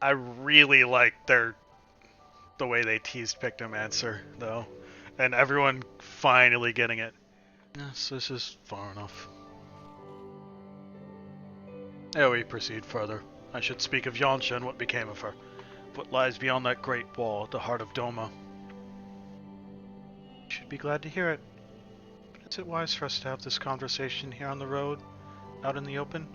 I really like the way they teased Pictomancer, though. And everyone finally getting it. Yes, this is far enough. Ere we proceed further, I should speak of Yansha and what became of her. What lies beyond that great wall at the heart of Doma. You should be glad to hear it. But is it wise for us to have this conversation here on the road, out in the open?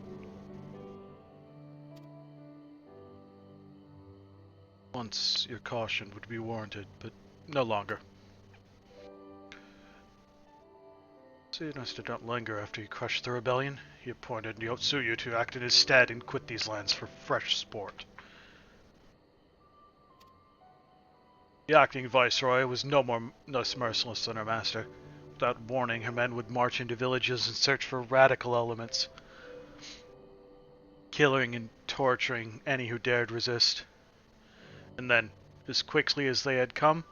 Once your caution would be warranted, but no longer. Tsunosuke don't linger after you crushed the rebellion. He appointed Yotsuyu to act in his stead and quit these lands for fresh sport. The acting viceroy was less merciless than her master. Without warning, her men would march into villages and search for radical elements, killing and torturing any who dared resist. And then, as quickly as they had come,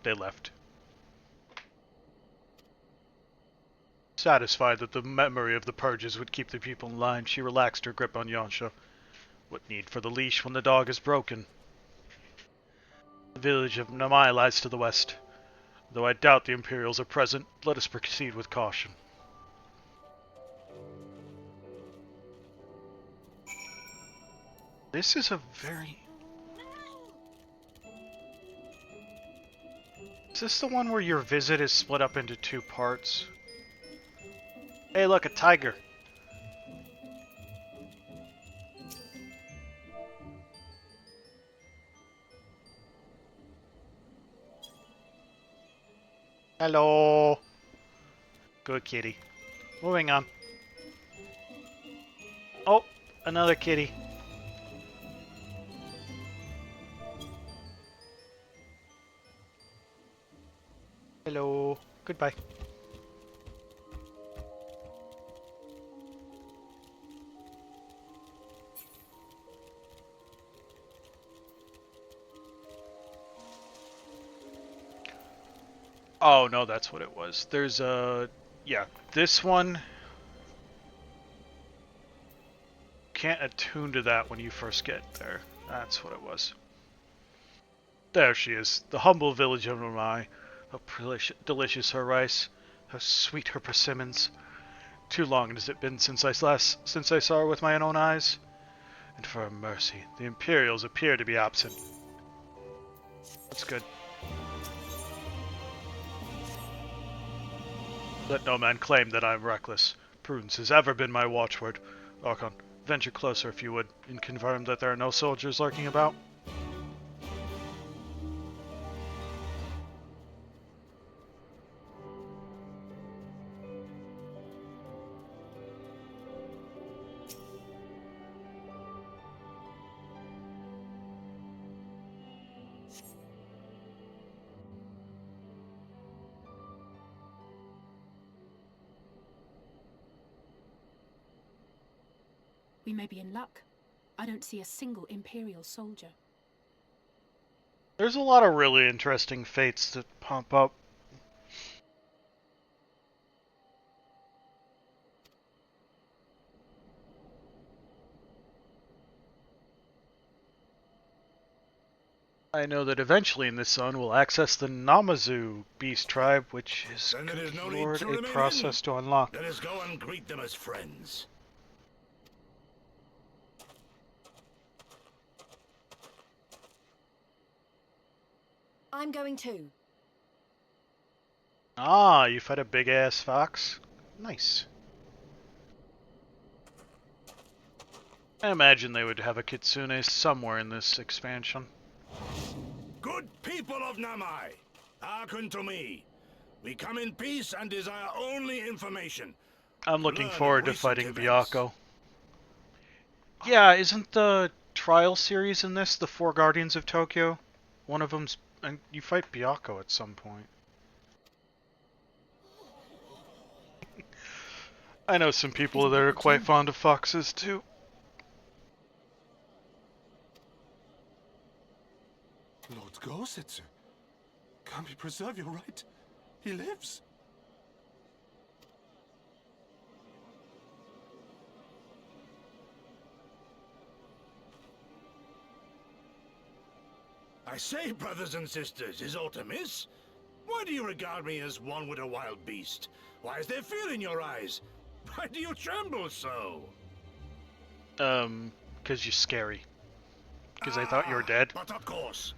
they left. Satisfied that the memory of the purges would keep the people in line, she relaxed her grip on Yansha. What need for the leash when the dog is broken? The village of Namai lies to the west. Though I doubt the Imperials are present, let us proceed with caution. This is a very... Is this the one where your visit is split up into two parts? Hey, look, a tiger. Hello. Good kitty. Moving on. Oh, another kitty. Hello. Goodbye. Oh, no, that's what it was. There's a... Yeah, this one... Can't attune to that when you first get there. That's what it was. There she is, the humble village of Nomai. How delicious her rice. How sweet her persimmons. Too long has it been since I saw her with my own eyes. And for a mercy, the Imperials appear to be absent. That's good. Let no man claim that I am reckless. Prudence has ever been my watchword. Archon, venture closer if you would, and confirm that there are no soldiers lurking about. We may be in luck. I don't see a single Imperial soldier. There's a lot of really interesting fates that pop up. I know that eventually in this zone we'll access the Namazu beast tribe, which is a process to unlock. Let us go and greet them as friends. I'm going too. Ah, you fight a big-ass fox? Nice. I imagine they would have a kitsune somewhere in this expansion. Good people of Namai, hearken to me. We come in peace and desire only information. I'm looking forward to fighting Byakko. Yeah, isn't the trial series in this the Four Guardians of Tokyo? One of them's... and you fight Byakko at some point. I know some people that are quite fond of foxes, too. Lord Gorsetsu, Kami preserve your right. He lives. I say, brothers and sisters, is aught amiss? Why do you regard me as one with a wild beast? Why is there fear in your eyes? Why do you tremble so? 'Cause you're scary. 'Cause I thought you were dead. But of course,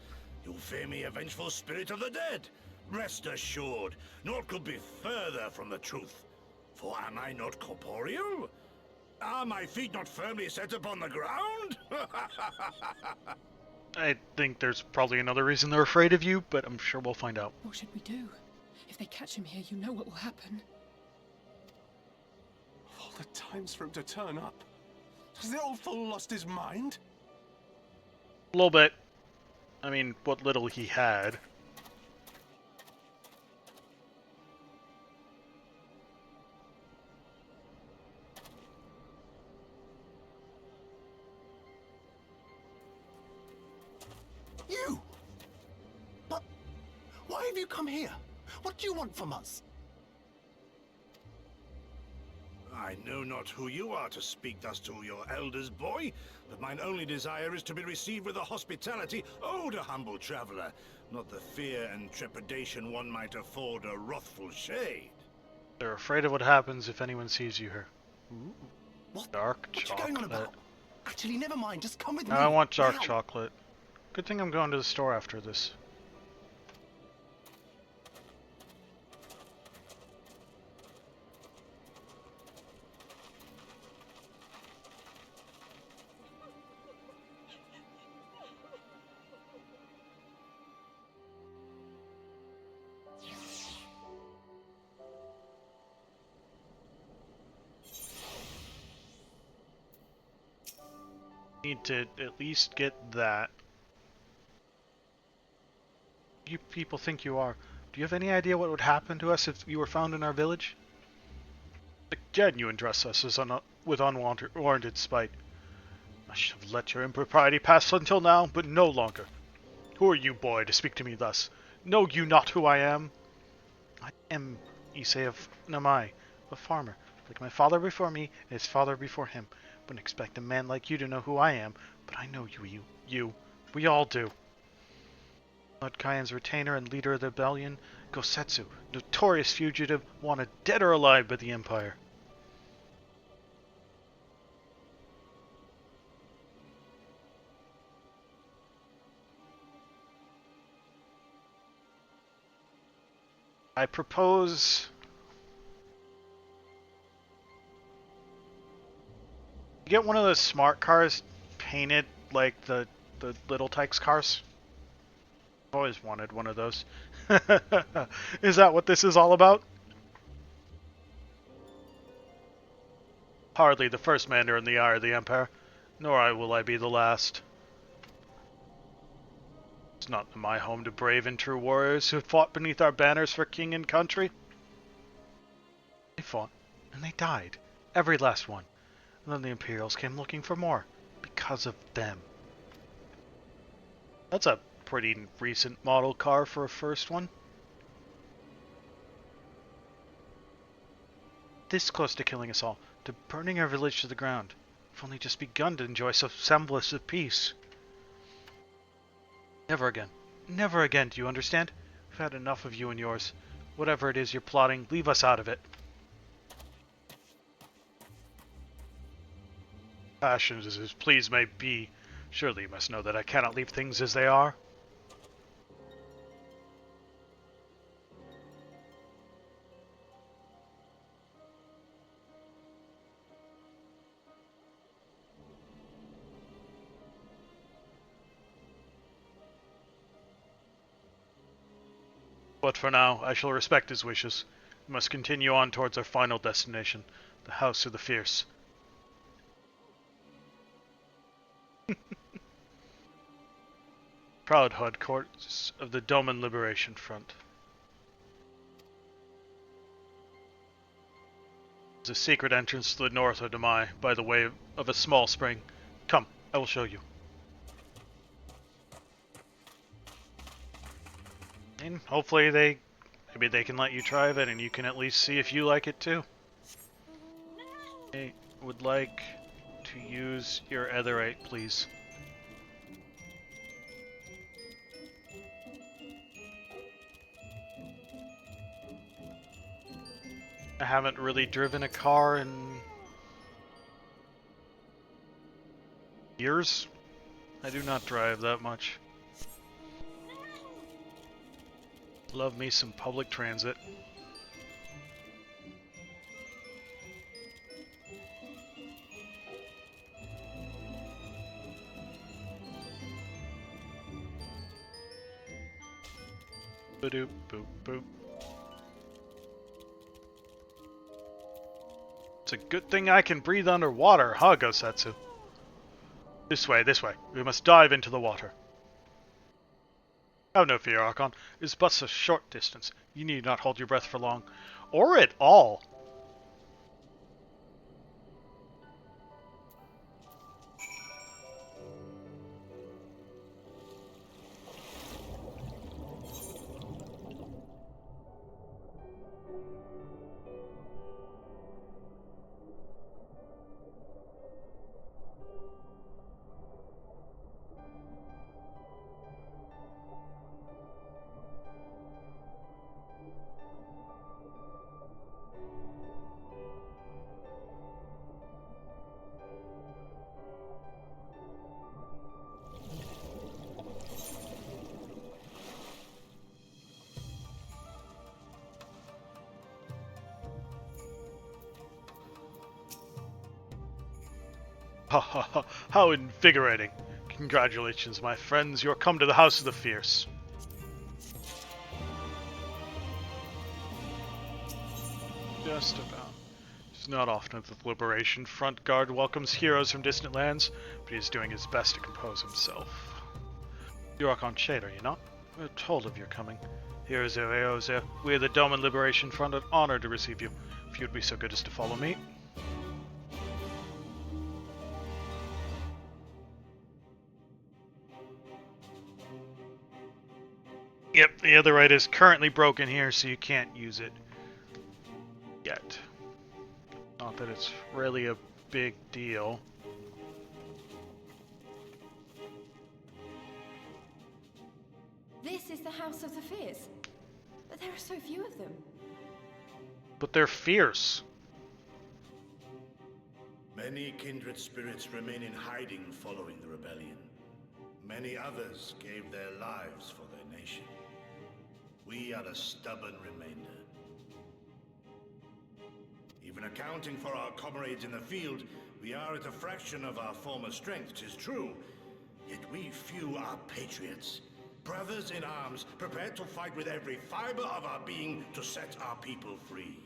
you fear me, a vengeful spirit of the dead. Rest assured, naught could be further from the truth. For am I not corporeal? Are my feet not firmly set upon the ground? I think there's probably another reason they're afraid of you, but I'm sure we'll find out. What should we do? If they catch him here, you know what will happen. Of all the times for him to turn up, has the old fool lost his mind? A little bit. I mean, what little he had. You! But why have you come here? What do you want from us? I know not who you are to speak thus to your elders, boy, but mine only desire is to be received with the hospitality owed a humble traveler, not the fear and trepidation one might afford a wrathful shade. They're afraid of what happens if anyone sees you here. What? Dark What you chocolate. going on about? Actually, never mind. Just come with me. I want dark Now. chocolate. Good thing I'm going to the store after this. Need to at least get that. You people think you are. Do you have any idea what would happen to us if you were found in our village? Again, you address us as with unwarranted spite. I should have let your impropriety pass until now, but no longer. Who are you, boy, to speak to me thus? Know you not who I am? I am Issei of Namai, a farmer, like my father before me and his father before him. Wouldn't expect a man like you to know who I am, but I know you. We all do. Lord Kayan's retainer and leader of the rebellion, Gosetsu, notorious fugitive, wanted dead or alive by the Empire. I propose you get one of those smart cars painted like the Little Tykes cars. I've always wanted one of those. Is that what this is all about? Hardly the first man in the eye of the Empire, nor will I be the last. It's not my home to brave and true warriors who fought beneath our banners for king and country. They fought, and they died. Every last one. And then the Imperials came looking for more. Because of them. That's a pretty recent model car for a first one. This close to killing us all. To burning our village to the ground. We've only just begun to enjoy some semblance of peace. Never again. Never again, do you understand? We've had enough of you and yours. Whatever it is you're plotting, leave us out of it. Passionate as his pleas may be, surely you must know that I cannot leave things as they are. But for now, I shall respect his wishes. We must continue on towards our final destination, the House of the Fierce. Proud headquarters of the Doman Liberation Front. There's a secret entrance to the north of Damai by the way of a small spring. Come, I will show you. And hopefully maybe they can let you drive it and you can at least see if you like it too. I would like to use your etherite, please. I haven't really driven a car in years. I do not drive that much. Love me some public transit. Ba-doop, boop, boop. It's a good thing I can breathe underwater, huh, Gosetsu? This way, this way. We must dive into the water. Have no fear, Archon. It is but a short distance. You need not hold your breath for long. Or at all. Ha ha ha, how invigorating. Congratulations, my friends, you're come to the House of the Fierce. Just about. It's not often that the Liberation Front Guard welcomes heroes from distant lands, but he's doing his best to compose himself. You're Archon Shade, are you not? We're told of your coming. Heroes Eosa, we are the Doman Liberation Front are honored to receive you. If you'd be so good as to follow me. Yep, the other right is currently broken here, so you can't use it yet. Not that it's really a big deal. This is the House of the Fierce. But there are so few of them. But they're fierce. Many kindred spirits remain in hiding following the rebellion. Many others gave their lives for their nation. We are a stubborn remainder. Even accounting for our comrades in the field, we are at a fraction of our former strength, 'tis true. Yet we few are patriots. Brothers in arms, prepared to fight with every fiber of our being to set our people free.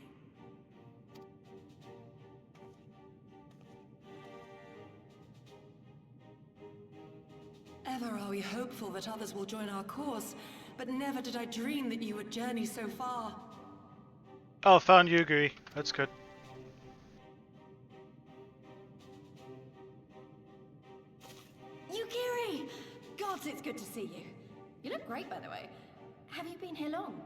Ever are we hopeful that others will join our cause, but never did I dream that you would journey so far. Oh, found Yugiri. That's good. Yugiri! Gods, it's good to see you. You look great, by the way. Have you been here long?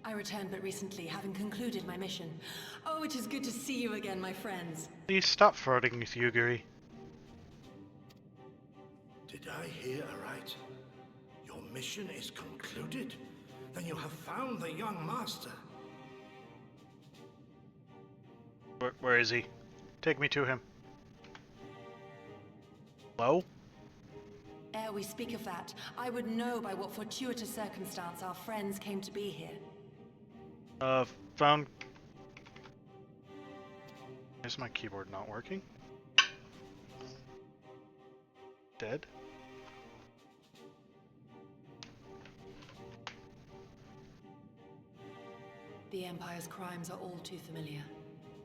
I returned but recently, having concluded my mission. Oh, it is good to see you again, my friends. Please stop flirting with Yugiri. Did I hear aright? Your mission is concluded? Then you have found the young master. Where is he? Take me to him. Hello? Ere we speak of that, I would know by what fortuitous circumstance our friends came to be here. Found... Is my keyboard not working? Dead? The Empire's crimes are all too familiar.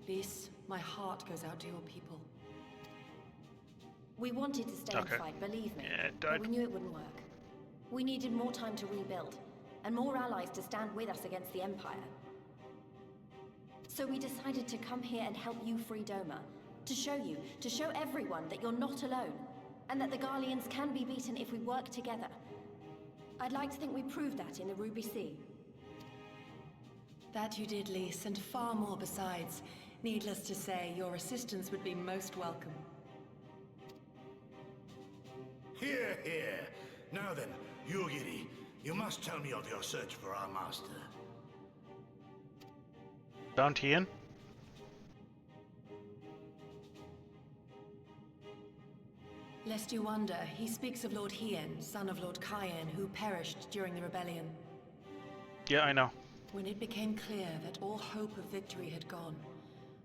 Lys, my heart goes out to your people. We wanted to stay and fight, believe me. Yeah, but we knew it wouldn't work. We needed more time to rebuild, and more allies to stand with us against the Empire. So we decided to come here and help you free Doma. To show everyone that you're not alone, and that the Garleans can be beaten if we work together. I'd like to think we proved that in the Ruby Sea. That you did, Lys, and far more besides. Needless to say, your assistance would be most welcome. Hear, hear. Now then, Yugiri, you must tell me of your search for our master. Found Hien? Lest you wonder, he speaks of Lord Hien, son of Lord Cayenne, who perished during the rebellion. Yeah, I know. When it became clear that all hope of victory had gone,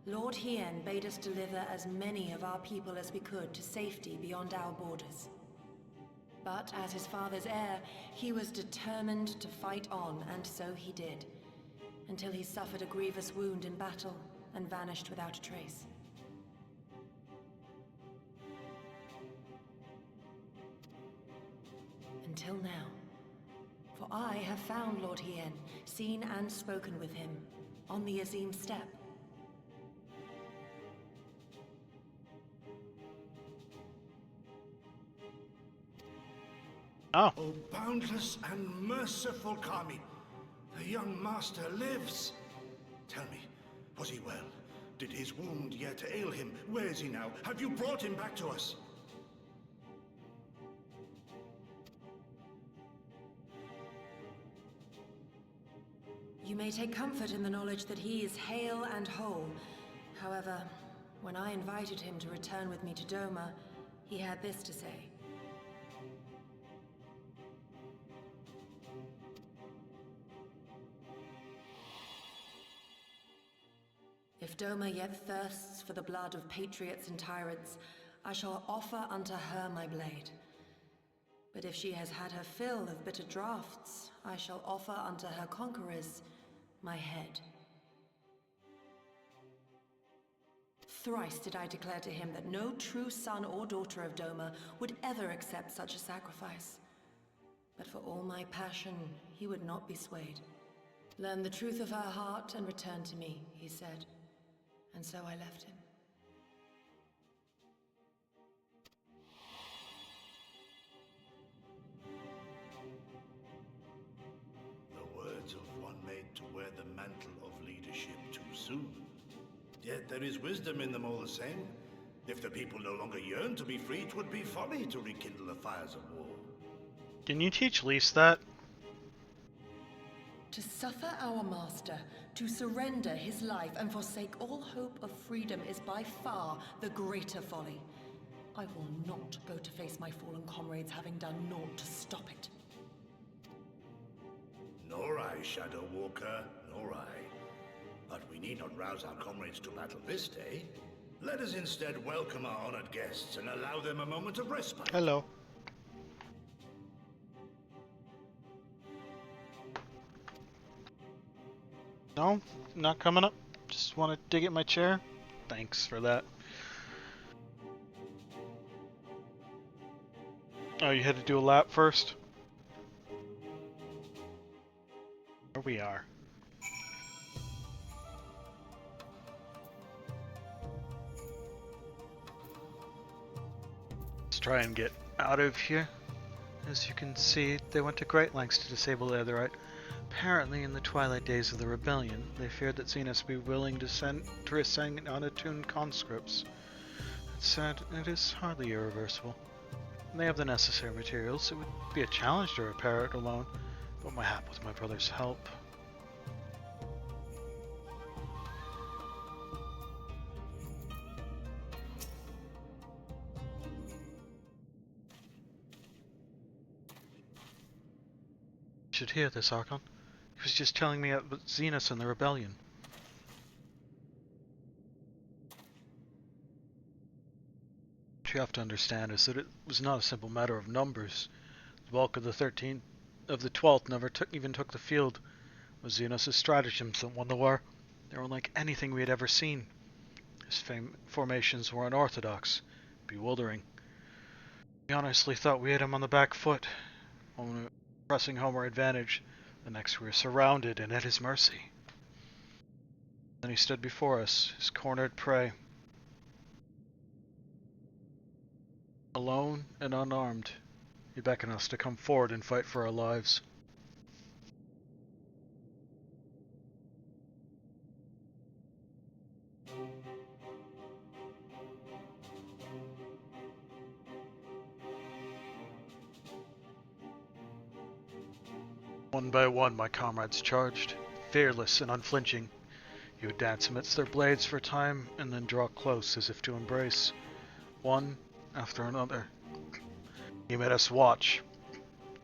Lord Hien bade us deliver as many of our people as we could to safety beyond our borders. But as his father's heir, he was determined to fight on, and so he did, until he suffered a grievous wound in battle and vanished without a trace. Until now. For I have found Lord Hien, seen and spoken with him, on the Azim steppe. Oh. Oh, boundless and merciful Kami, the young master lives. Tell me, was he well? Did his wound yet ail him? Where is he now? Have you brought him back to us? You may take comfort in the knowledge that he is hale and whole. However, when I invited him to return with me to Doma, he had this to say. If Doma yet thirsts for the blood of patriots and tyrants, I shall offer unto her my blade. But if she has had her fill of bitter draughts, I shall offer unto her conquerors my head. Thrice did I declare to him that no true son or daughter of Doma would ever accept such a sacrifice. But for all my passion, he would not be swayed. Learn the truth of her heart and return to me, he said. And so I left him. The words of one made to wear the mantle of leadership too soon. Yet there is wisdom in them all the same. If the people no longer yearn to be free, 'twould be folly to rekindle the fires of war. Can you teach Lise that? To suffer our master, to surrender his life and forsake all hope of freedom is by far the greater folly. I will not go to face my fallen comrades having done naught to stop it. Nor I, Shadow Walker, nor I. But we need not rouse our comrades to battle this day. Let us instead welcome our honored guests and allow them a moment of respite. Hello. No, not coming up. Just want to dig at my chair. Thanks for that. Oh, you had to do a lap first? There we are. Let's try and get out of here. As you can see, they went to great lengths to disable the Otherite. Apparently, in the twilight days of the rebellion, they feared that Xenos would be willing to assign unattuned conscripts. It's sad, it is hardly irreversible. They have the necessary materials. It would be a challenge to repair it alone, but mayhap with my brother's help. You should hear this, Archon. He was just telling me about Xenos and the rebellion. What you have to understand is that it was not a simple matter of numbers. The bulk of the 12th never even took the field. It was Xenos' stratagems that won the war. They were unlike anything we had ever seen. His formations were unorthodox, bewildering. We honestly thought we had him on the back foot. When we were pressing home our advantage, the next we were surrounded and at his mercy. Then he stood before us, his cornered prey. Alone and unarmed, he beckoned us to come forward and fight for our lives. One by one, my comrades charged, fearless and unflinching. He would dance amidst their blades for a time, and then draw close as if to embrace, one after another. He made us watch.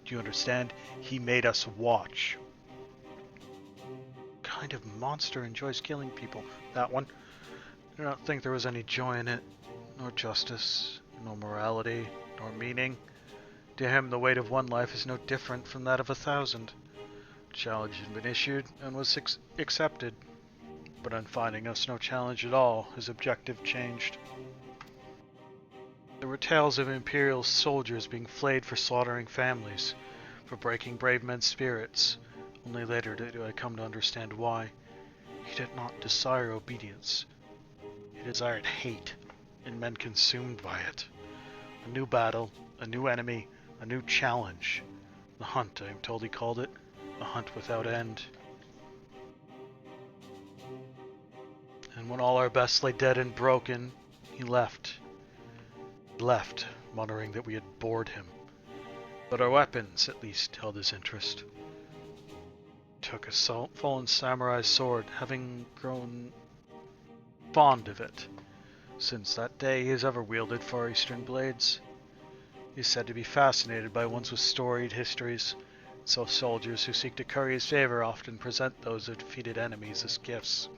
Do you understand? He made us watch. What kind of monster enjoys killing people? That one. I do not think there was any joy in it, nor justice, nor morality, nor meaning. To him, the weight of one life is no different from that of 1,000. A challenge had been issued and was accepted, but on finding us no challenge at all, his objective changed. There were tales of Imperial soldiers being flayed for slaughtering families, for breaking brave men's spirits. Only later did I come to understand why. He did not desire obedience. He desired hate, and men consumed by it. A new battle, a new enemy, a new challenge. The hunt, I am told he called it. A hunt without end. And when all our best lay dead and broken, he left. He left, muttering that we had bored him. But our weapons, at least, held his interest. He took a fallen samurai's sword, having grown fond of it. Since that day, he has ever wielded Far Eastern blades. He is said to be fascinated by ones with storied histories, so soldiers who seek to curry his favor often present those of defeated enemies as gifts.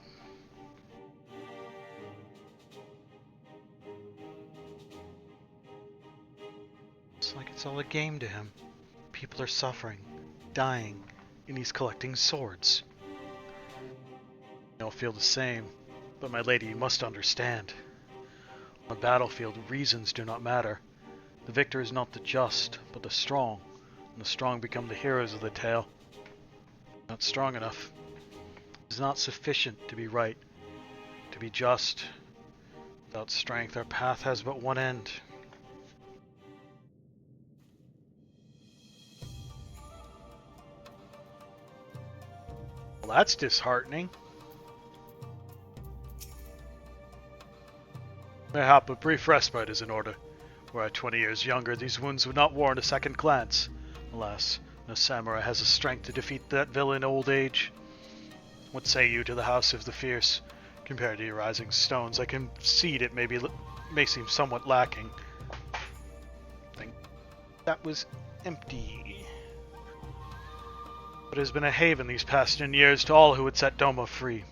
It's like it's all a game to him. People are suffering, dying, and he's collecting swords. I don't feel the same, but my lady, you must understand. On the battlefield, reasons do not matter. The victor is not the just, but the strong, and the strong become the heroes of the tale. Not strong enough. It is not sufficient to be right, to be just. Without strength, our path has but one end. Well, that's disheartening. Mayhap a brief respite is in order. Were I 20 years younger, these wounds would not warrant a second glance. Alas, no samurai has the strength to defeat that villain in old age. What say you to the House of the Fierce? Compared to your rising stones, I concede it may seem somewhat lacking. I think that was empty. But it has been a haven these past 10 years to all who would set Doma free.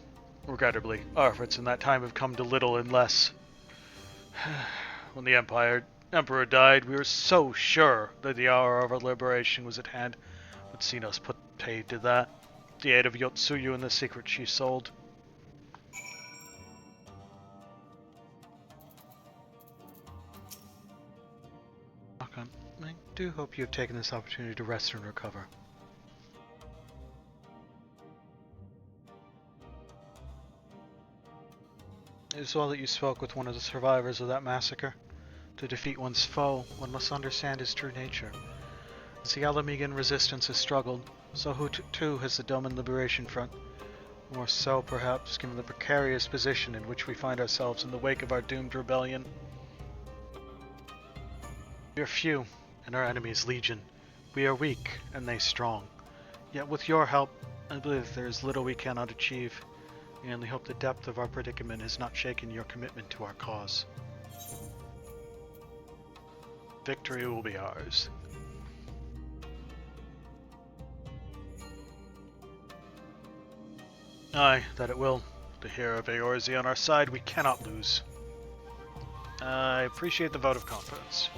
Regrettably, our efforts in that time have come to little and less. When the Emperor died, we were so sure that the hour of our liberation was at hand. But seen us put paid to that. The aid of Yotsuyu and the secret she sold. I do hope you have taken this opportunity to rest and recover. It is well that you spoke with one of the survivors of that massacre. To defeat one's foe, one must understand his true nature. As the Alamegan resistance has struggled, so too has the Doman Liberation Front. More so, perhaps, given the precarious position in which we find ourselves in the wake of our doomed rebellion. We are few, and our enemies legion. We are weak, and they strong. Yet with your help, I believe there is little we cannot achieve. We only hope the depth of our predicament has not shaken your commitment to our cause. Victory will be ours. Aye, that it will. The hero of Eorze on our side, we cannot lose. I appreciate the vote of confidence.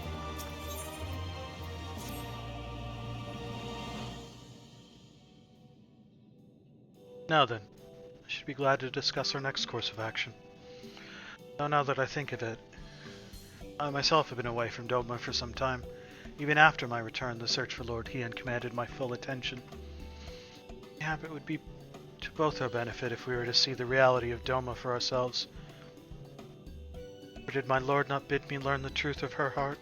Now then, I should be glad to discuss our next course of action. Now that I think of it, I myself have been away from Doma for some time. Even after my return, the search for Lord Hien commanded my full attention. Perhaps it would be to both our benefit if we were to see the reality of Doma for ourselves. Or did my lord not bid me learn the truth of her heart?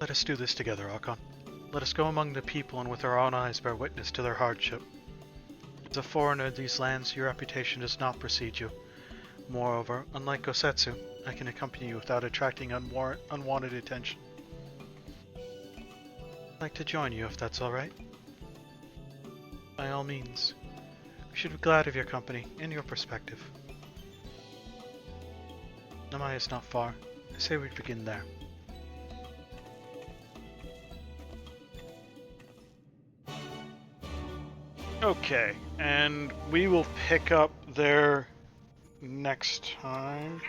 Let us do this together, Archon. Let us go among the people and with our own eyes bear witness to their hardship. As a foreigner in these lands, your reputation does not precede you. Moreover, unlike Gosetsu, I can accompany you without attracting unwanted attention. I'd like to join you if that's alright. By all means. We should be glad of your company and your perspective. Namai is not far. I say we begin there. Okay, and we will pick up there next time.